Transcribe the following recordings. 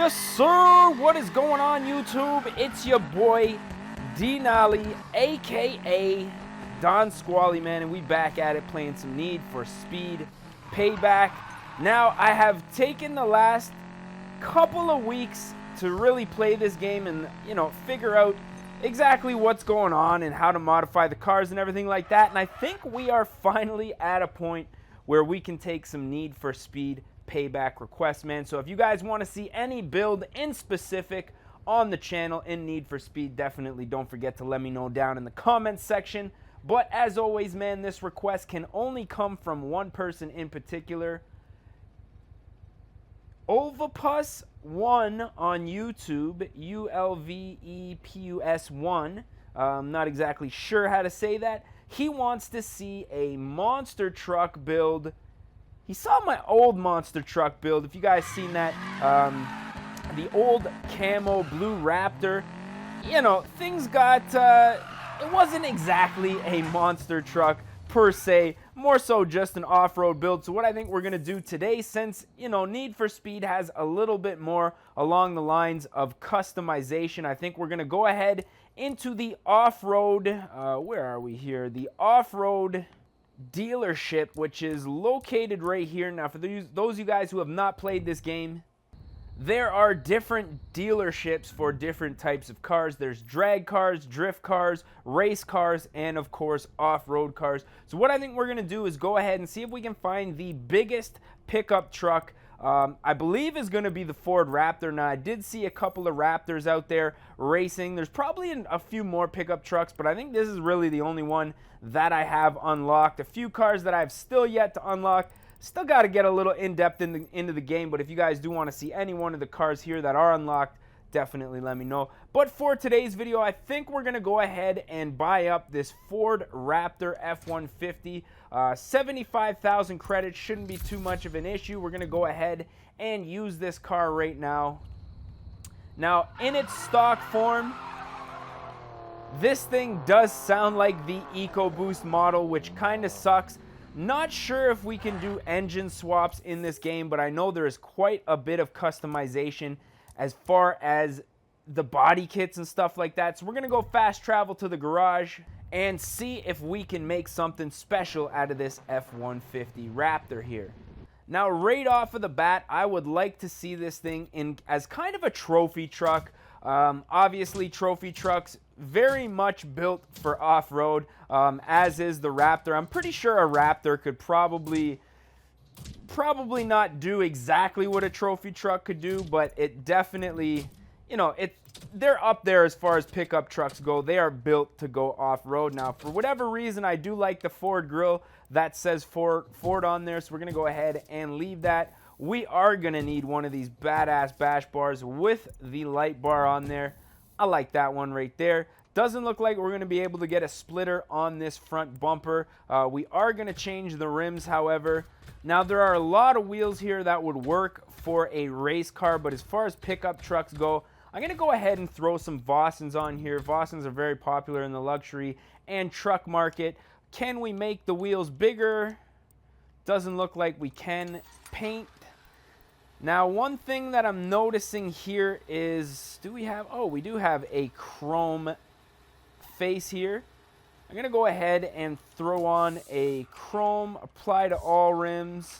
Yes, sir. What is going on, YouTube? It's your boy, D Nolly, aka Don Squally, man, and we back at it playing some Need for Speed Payback. Now, I have taken the last couple of weeks to really play this game and, figure out exactly what's going on and how to modify the cars and everything like that. And I think we are finally at a point where we can take some Need for Speed Payback requests, man. So if you guys want to see any build in specific on the channel in Need for Speed, definitely don't forget to let me know down in the comments section. But as always, man, this request can only come from one person in particular. Ulvepus1 on YouTube, ULVEPUS1. I'm not exactly sure how to say that. He wants to see a monster truck build. He saw my old monster truck build. If you guys seen that, the old camo blue Raptor, things got, it wasn't exactly a monster truck per se, more so just an off-road build. So what I think we're going to do today, since, Need for Speed has a little bit more along the lines of customization, I think we're going to go ahead into the off-road, where are we here? The off-road dealership, which is located right here. Now, for those of you guys who have not played this game, there are different dealerships for different types of cars. There's drag cars, drift cars, race cars, and of course off-road cars. So what I think we're going to do is go ahead and see if we can find the biggest pickup truck. I believe is going to be the Ford Raptor. Now, I did see a couple of Raptors out there racing. There's probably a few more pickup trucks, but I think this is really the only one that I have unlocked. A few cars that I've still yet to unlock. Still got to get a little in-depth into the game, but if you guys do want to see any one of the cars here that are unlocked, definitely let me know. But for today's video, I think we're going to go ahead and buy up this Ford Raptor F-150. 75,000 credits shouldn't be too much of an issue. We're going to go ahead and use this car right now. Now, in its stock form, this thing does sound like the EcoBoost model, which kind of sucks. Not sure if we can do engine swaps in this game, but I know there is quite a bit of customization as far as the body kits and stuff like that. So we're going to go fast travel to the garage and see if we can make something special out of this F-150 Raptor here. Now, right off of the bat, I would like to see this thing in as kind of a trophy truck. Obviously, trophy trucks very much built for off-road, as is the Raptor. I'm pretty sure a Raptor could probably not do exactly what a trophy truck could do, but it definitely, they're up there as far as pickup trucks go. They are built to go off-road. Now, for whatever reason, I do like the Ford grille that says Ford on there, so we're going to go ahead and leave that. We are going to need one of these badass bash bars with the light bar on there. I like that one right there. Doesn't look like we're going to be able to get a splitter on this front bumper. We are going to change the rims, however. Now, there are a lot of wheels here that would work for a race car, but as far as pickup trucks go, I'm going to go ahead and throw some Vossens on here. Vossens are very popular in the luxury and truck market. Can we make the wheels bigger? Doesn't look like we can. Paint. Now, one thing that I'm noticing here is, we do have a chrome face here. I'm going to go ahead and throw on a chrome, apply to all rims.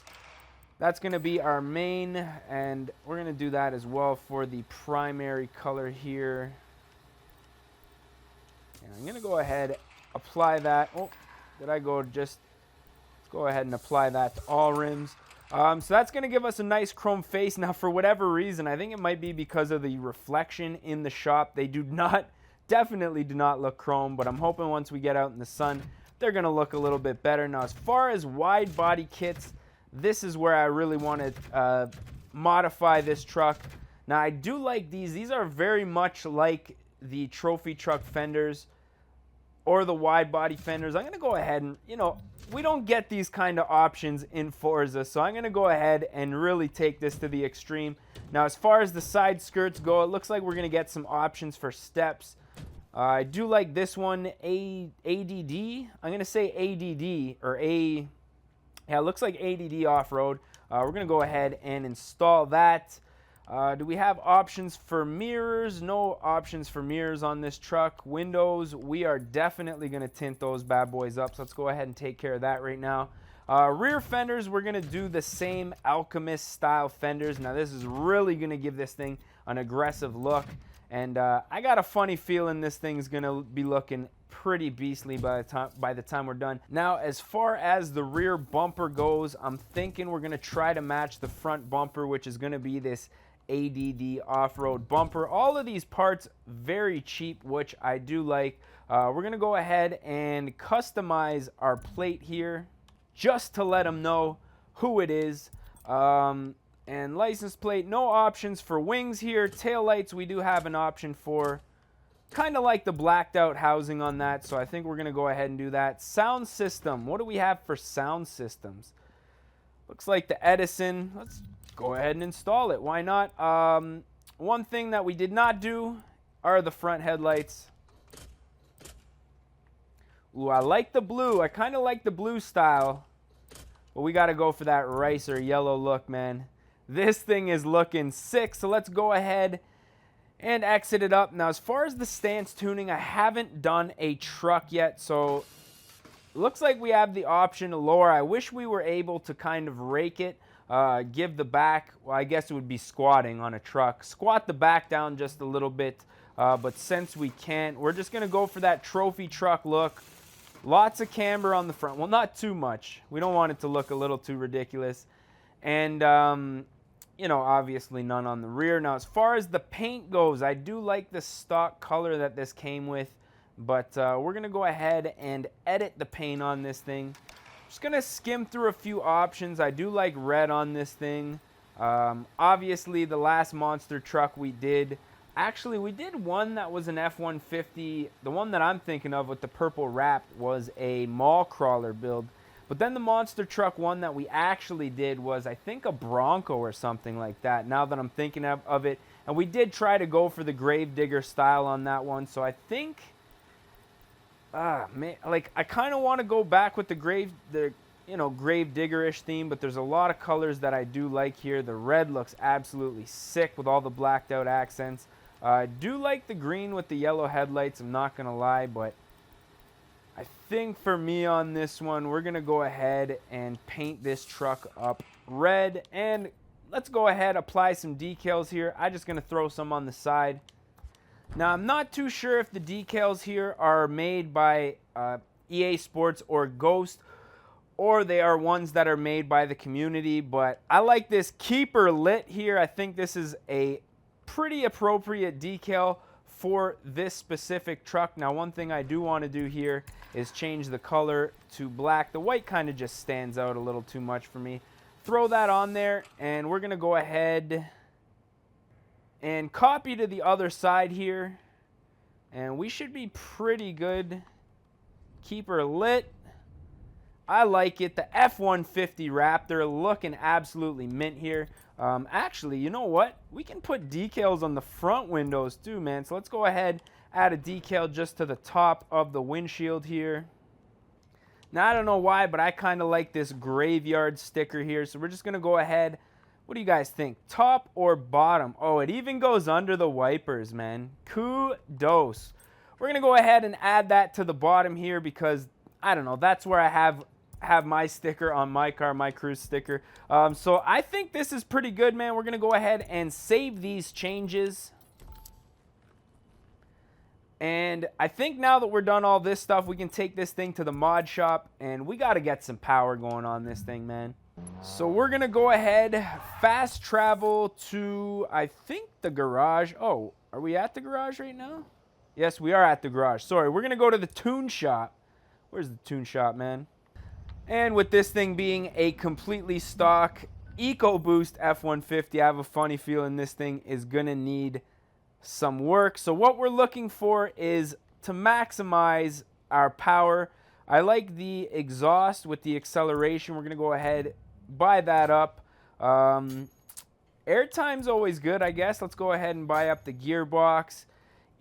That's going to be our main, and we're going to do that as well for the primary color here. And I'm going to go ahead, apply that. Oh, did I go just, let's go ahead and apply that to all rims. So that's going to give us a nice chrome face. Now, for whatever reason, I think it might be because of the reflection in the shop. They definitely do not look chrome, but I'm hoping once we get out in the sun, they're going to look a little bit better. Now, as far as wide body kits, this is where I really want to modify this truck. Now, I do like these. These are very much like the trophy truck fenders or the wide body fenders. I'm going to go ahead and, we don't get these kind of options in Forza, so I'm going to go ahead and really take this to the extreme. Now, as far as the side skirts go, it looks like we're going to get some options for steps. I do like this one, ADD. I'm going to say ADD, or A... Yeah, it looks like ADD off-road. We're going to go ahead and install that. Do we have options for mirrors? No options for mirrors on this truck. Windows, we are definitely going to tint those bad boys up. So let's go ahead and take care of that right now. Rear fenders, we're going to do the same Alchemist style fenders. Now this is really going to give this thing an aggressive look. And I got a funny feeling this thing's going to be looking pretty beastly by the time we're done. Now, as far as the rear bumper goes, I'm thinking we're going to try to match the front bumper, which is going to be this ADD off-road bumper. All of these parts very cheap, which I do like. We're going to go ahead and customize our plate here just to let them know who it is. And license plate, no options for wings here. Tail lights, we do have an option for. Kind of like the blacked out housing on that, so I think we're going to go ahead and do that. Sound system, what do we have for sound systems? Looks like the Edison. Let's go ahead and install it. Why not? One thing that we did not do are the front headlights. Ooh, I like the blue. I kind of like the blue style. But we got to go for that rice or yellow look, man. This thing is looking sick, so let's go ahead and exit it up. Now, as far as the stance tuning, I haven't done a truck yet, so looks like we have the option to lower. I wish we were able to kind of rake it, give the back, well, I guess it would be squatting on a truck. Squat the back down just a little bit, but since we can't, we're just going to go for that trophy truck look. Lots of camber on the front. Well, not too much. We don't want it to look a little too ridiculous. And, you know, obviously none on the rear. Now, as far as the paint goes, I do like the stock color that this came with, but we're going to go ahead and edit the paint on this thing. Just going to skim through a few options. I do like red on this thing. Obviously, the last monster truck we did, actually, we did one that was an F-150. The one that I'm thinking of with the purple wrap was a mall crawler build. But then the monster truck one that we actually did was, I think, a Bronco or something like that, now that I'm thinking of it. And we did try to go for the Gravedigger style on that one. So I think, man, like, I kind of want to go back with the Gravedigger-ish theme, but there's a lot of colors that I do like here. The red looks absolutely sick with all the blacked out accents. I do like the green with the yellow headlights, I'm not going to lie, but I think for me on this one, we're going to go ahead and paint this truck up red. And let's go ahead, apply some decals here. I'm just going to throw some on the side. Now, I'm not too sure if the decals here are made by EA Sports or Ghost, or they are ones that are made by the community. But I like this Keeper Lit here. I think this is a pretty appropriate decal for this specific truck. Now, one thing I do want to do here is change the color to black. The white kind of just stands out a little too much for me. Throw that on there, and we're going to go ahead and copy to the other side here, and we should be pretty good. Keeper Lit. I like it. The F-150 Raptor looking absolutely mint here. Actually, you know what? We can put decals on the front windows too, man. So let's go ahead, add a decal just to the top of the windshield here. Now, I don't know why, but I kind of like this graveyard sticker here. So we're just going to go ahead. What do you guys think? Top or bottom? Oh, it even goes under the wipers, man. Kudos. We're going to go ahead and add that to the bottom here because, I don't know, that's where I have my sticker on my car, my cruise sticker. So I think this is pretty good, man. We're going to go ahead and save these changes. And I think now that we're done all this stuff, we can take this thing to the mod shop, and we got to get some power going on this thing, man. So we're going to go ahead, fast travel to, I think, the garage. Oh, are we at the garage right now? Yes, we are at the garage. Sorry, we're going to go to the tune shop. Where's the tune shop, man? And with this thing being a completely stock EcoBoost F-150, I have a funny feeling this thing is going to need some work. So what we're looking for is to maximize our power. I like the exhaust with the acceleration. We're going to go ahead, buy that up. Airtime's always good, I guess. Let's go ahead and buy up the gearbox.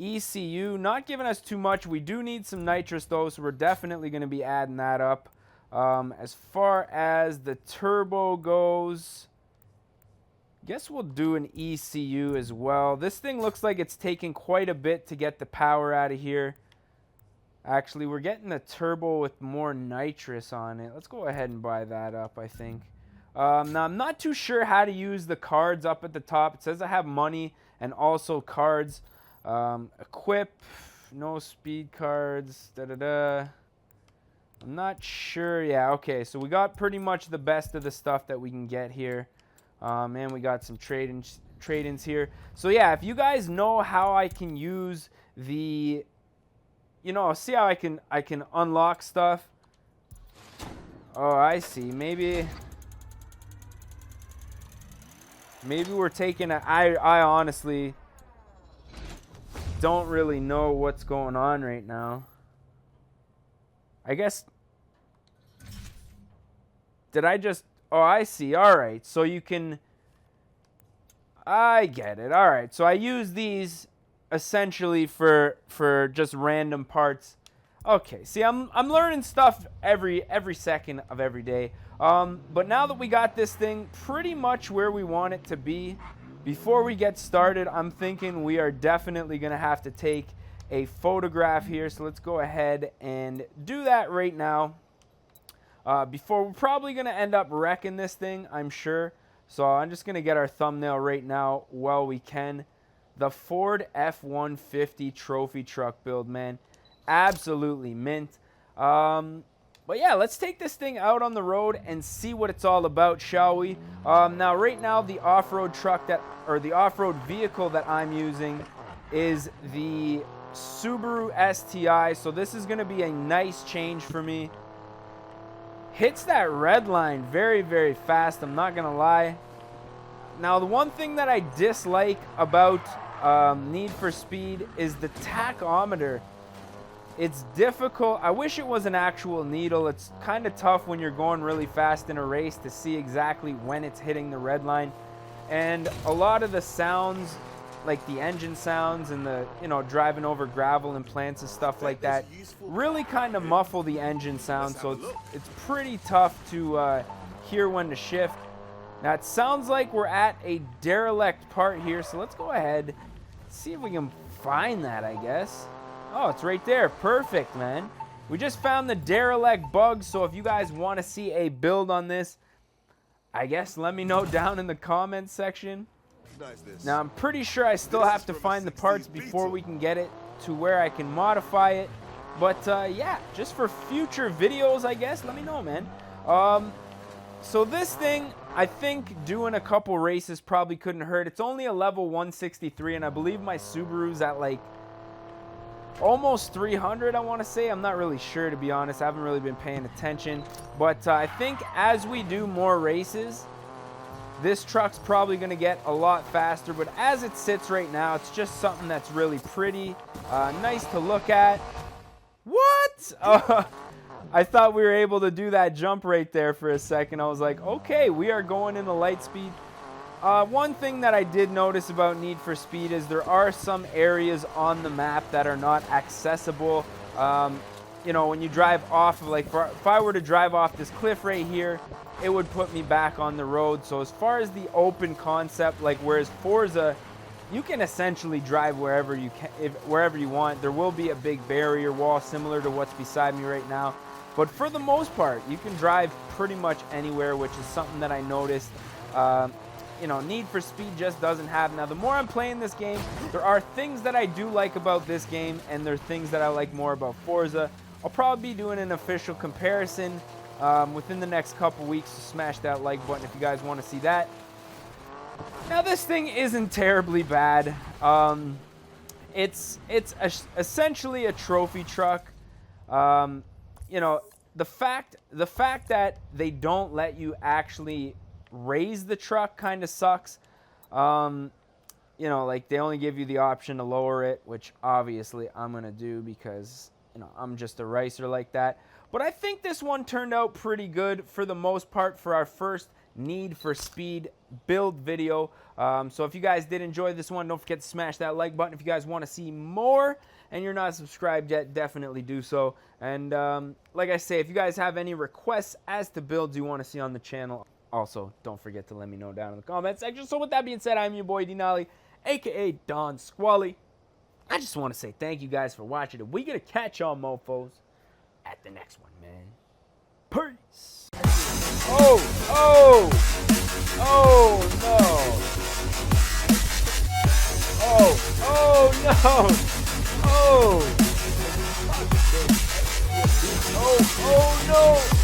ECU, not giving us too much. We do need some nitrous though, so we're definitely going to be adding that up. As far as the turbo goes, Guess we'll do an ECU as well. This thing looks like it's taking quite a bit to get the power out of here. Actually, we're getting a turbo with more nitrous on it. Let's go ahead and buy that up, I think. Now, I'm not too sure how to use the cards up at the top. It says I have money and also cards. Equip, no speed cards, da-da-da. I'm not sure. Yeah, okay, so we got pretty much the best of the stuff that we can get here. And we got some trade-ins here. So yeah, if you guys know how I can use the, you know, see how I can unlock stuff. Oh, I see. Maybe we're taking a, I honestly don't really know what's going on right now. I guess, did I just, oh, I see. All right. So you can, I get it. All right. So I use these essentially for just random parts. Okay. See, I'm learning stuff every second of every day. But now that we got this thing pretty much where we want it to be, before we get started, I'm thinking we are definitely going to have to take a photograph here. So let's go ahead and do that right now. Before we're probably going to end up wrecking this thing, I'm sure. So I'm just going to get our thumbnail right now while we can. The Ford F-150 trophy truck build, man. Absolutely mint. But yeah, let's take this thing out on the road and see what it's all about, shall we? Now, right now, the off-road truck the off-road vehicle that I'm using is the Subaru STI. So this is going to be a nice change for me. Hits that red line very, very fast, I'm not going to lie. Now, the one thing that I dislike about Need for Speed is the tachometer. It's difficult. I wish it was an actual needle. It's kind of tough when you're going really fast in a race to see exactly when it's hitting the red line. And a lot of the sounds, like the engine sounds and the, you know, driving over gravel and plants and stuff like that, really kind of muffle the engine sound. So it's pretty tough to hear when to shift. Now, it sounds like we're at a derelict part here. So let's go ahead, see if we can find that, I guess. Oh, it's right there. Perfect, man. We just found the derelict bug, so if you guys want to see a build on this, I guess let me know down in the comments section. Now, I'm pretty sure I still have to find the parts before we can get it to where I can modify it. But, yeah, just for future videos, I guess, let me know, man. So this thing, I think doing a couple races probably couldn't hurt. It's only a level 163, and I believe my Subaru's at, like, almost 300, I want to say. I'm not really sure, to be honest. I haven't really been paying attention. But I think as we do more races, this truck's probably going to get a lot faster. But as it sits right now, it's just something that's really pretty, nice to look at. What? I thought we were able to do that jump right there for a second. I was like, okay, we are going in the light speed. One thing that I did notice about Need for Speed is there are some areas on the map that are not accessible. You know, when you drive off of, like, if I were to drive off this cliff right here, it would put me back on the road. So as far as the open concept, like whereas Forza, you can essentially drive wherever you can, wherever you want. There will be a big barrier wall similar to what's beside me right now. But for the most part, you can drive pretty much anywhere, which is something that I noticed. You know, Need for Speed just doesn't have. Now, the more I'm playing this game, there are things that I do like about this game, and there are things that I like more about Forza. I'll probably be doing an official comparison within the next couple weeks, so smash that like button if you guys want to see that. Now, this thing isn't terribly bad. It's essentially a trophy truck. You know, the fact that they don't let you actually raise the truck kind of sucks. You know, like they only give you the option to lower it, which obviously I'm gonna do because, you know, I'm just a racer like that. But I think this one turned out pretty good for the most part for our first Need for Speed build video. So if you guys did enjoy this one, don't forget to smash that like button. If you guys want to see more and you're not subscribed yet, definitely do so. And like I say, if you guys have any requests as to builds you want to see on the channel, Also, don't forget to let me know down in the comment section. So with that being said, I'm your boy Denali, aka Don Squally. I just want to say thank you guys for watching, and we gonna catch y'all mofos at the next one, man. Peace. Oh no. No. Oh no.